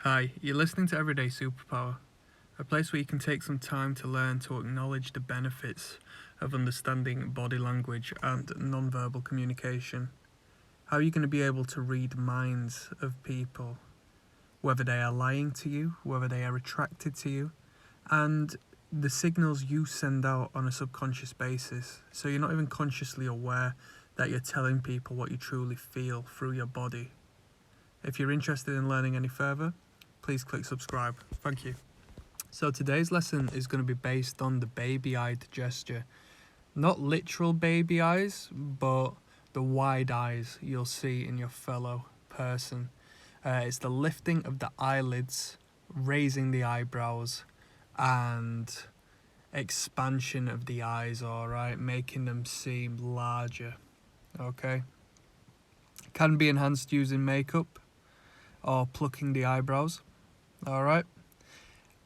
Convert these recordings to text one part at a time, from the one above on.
Hi, you're listening to Everyday Superpower, a place where you can take some time to learn to acknowledge the benefits of understanding body language and nonverbal communication. How are you going to be able to read minds of people, whether they are lying to you, whether they are attracted to you, and the signals you send out on a subconscious basis, so you're not even consciously aware that you're telling people what you truly feel through your body. If you're interested in learning any further, please click subscribe. Thank you. So today's lesson is going to be based on the baby-eyed gesture. Not literal baby eyes, but the wide eyes you'll see in your fellow person. It's the lifting of the eyelids, raising the eyebrows, and expansion of the eyes, alright? Making them seem larger, okay? Can be enhanced using makeup or plucking the eyebrows, alright?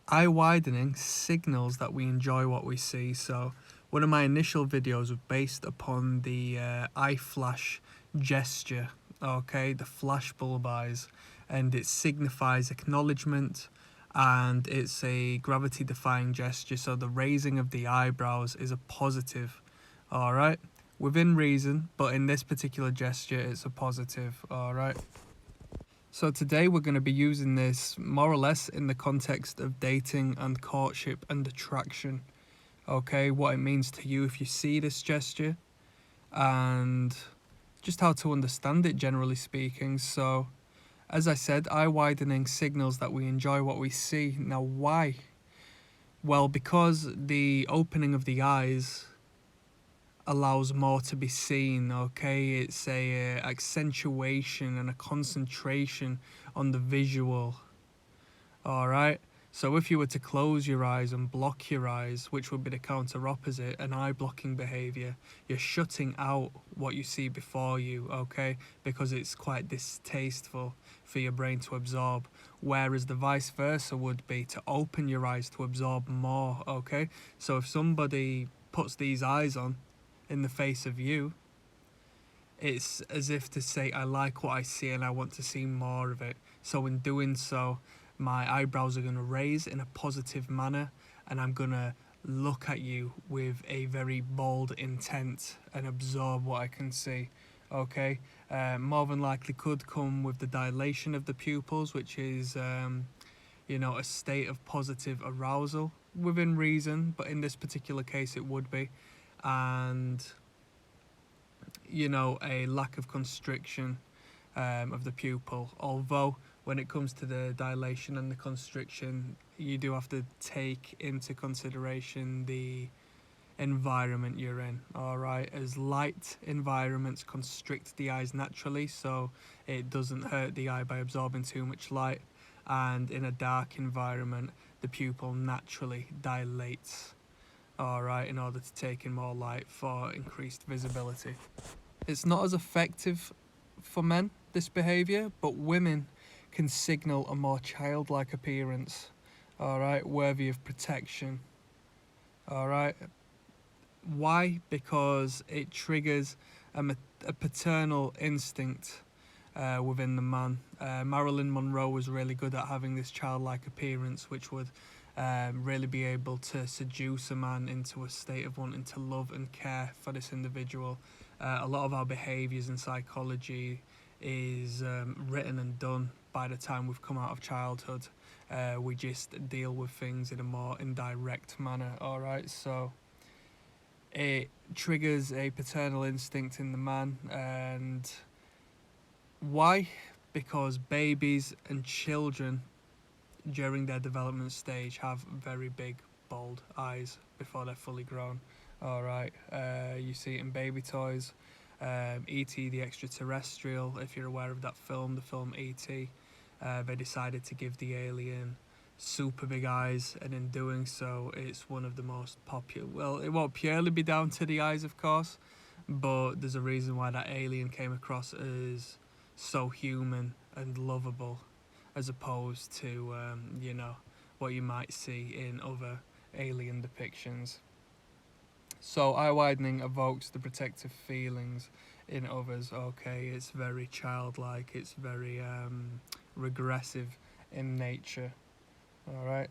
Eye widening signals that we enjoy what we see. So one of my initial videos was based upon the eye flash gesture, okay, the flash bulb eyes, and it signifies acknowledgement, and it's a gravity defying gesture. So the raising of the eyebrows is a positive, all right, within reason, but in this particular gesture it's a positive, all right. So today we're going to be using this more or less in the context of dating and courtship and attraction. Okay, what it means to you if you see this gesture, and just how to understand it generally speaking. So, as I said, eye widening signals that we enjoy what we see. Now why? Well, because the opening of the eyes allows more to be seen, okay? It's a accentuation and a concentration on the visual, all right? So if you were to close your eyes and block your eyes, which would be the counter opposite, an eye blocking behavior, you're shutting out what you see before you, okay? Because it's quite distasteful for your brain to absorb, whereas the vice versa would be to open your eyes to absorb more, okay? So if somebody puts these eyes on in the face of you, it's as if to say, I like what I see and I want to see more of it. So in doing so, my eyebrows are going to raise in a positive manner, and I'm going to look at you with a very bold intent and absorb what I can see, okay? More than likely could come with the dilation of the pupils, which is a state of positive arousal within reason, but in this particular case it would be, and a lack of constriction of the pupil. Although when it comes to the dilation and the constriction, you do have to take into consideration the environment you're in, all right? As light environments constrict the eyes naturally, so it doesn't hurt the eye by absorbing too much light, and in a dark environment the pupil naturally dilates, all right, in order to take in more light for increased visibility. It's not as effective for men, this behaviour, but women can signal a more childlike appearance, all right, worthy of protection, all right. Why? Because it triggers a paternal instinct within the man. Marilyn Monroe was really good at having this childlike appearance, which would really be able to seduce a man into a state of wanting to love and care for this individual. A lot of our behaviours in psychology is written and done by the time we've come out of childhood. We just deal with things in a more indirect manner, all right? So it triggers a paternal instinct in the man. And why? Because babies and children during their development stage have very big, bold eyes before they're fully grown, all right. You see it in baby toys. E.T. the Extraterrestrial, if you're aware of that film, the film E.T., they decided to give the alien super big eyes, and in doing so it's one of the most popular, well, it won't purely be down to the eyes of course, but there's a reason why that alien came across as so human and lovable, as opposed to what you might see in other alien depictions. So eye widening evokes the protective feelings in others, okay? It's very childlike, it's very regressive in nature. All right.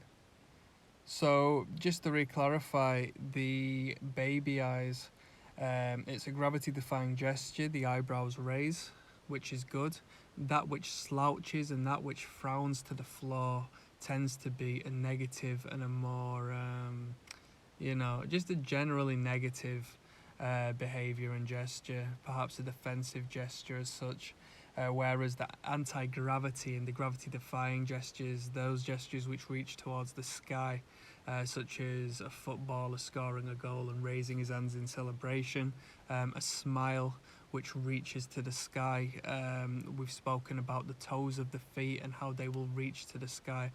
So just to re-clarify, the baby eyes, it's a gravity-defying gesture. The eyebrows raise, which is good. That which slouches and that which frowns to the floor tends to be a negative and a more, just a generally negative behavior and gesture, perhaps a defensive gesture as such. Whereas the anti-gravity and the gravity-defying gestures, those gestures which reach towards the sky, such as a footballer scoring a goal and raising his hands in celebration, a smile which reaches to the sky. We've spoken about the toes of the feet and how they will reach to the sky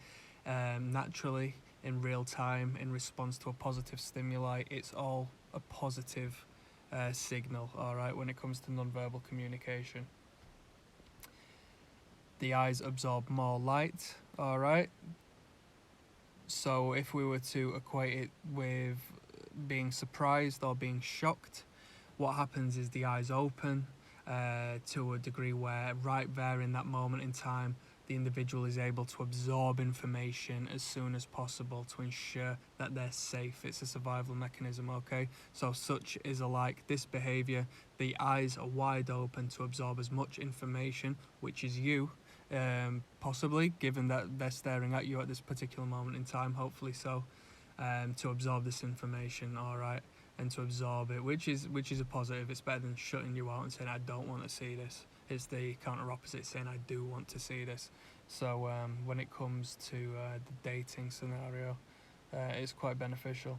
naturally in real time in response to a positive stimuli. It's all a positive signal, all right, when it comes to nonverbal communication. The eyes absorb more light, all right. So if we were to equate it with being surprised or being shocked, what happens is the eyes open to a degree where right there in that moment in time, the individual is able to absorb information as soon as possible to ensure that they're safe. It's a survival mechanism, okay? So such is alike this behavior. The eyes are wide open to absorb as much information, which is you, possibly, given that they're staring at you at this particular moment in time, hopefully so, to absorb this information, all right, and to absorb it, which is a positive. It's better than shutting you out and saying I don't want to see this. It's the counter opposite, saying I do want to see this. So when it comes to the dating scenario, it's quite beneficial.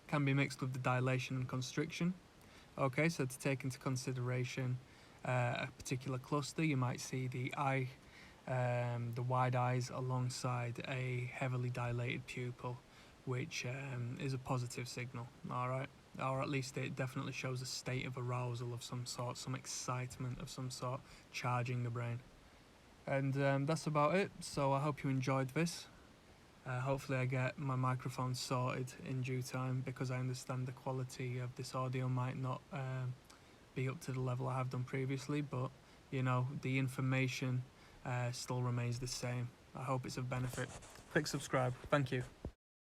Can be mixed with the dilation and constriction. Okay, so to take into consideration a particular cluster, you might see the wide eyes alongside a heavily dilated pupil, which is a positive signal, all right? Or at least it definitely shows a state of arousal of some sort, some excitement of some sort, charging the brain. And that's about it. So I hope you enjoyed this. Hopefully I get my microphone sorted in due time, because I understand the quality of this audio might not be up to the level I have done previously, but the information still remains the same. I hope it's of benefit. Click subscribe. Thank you.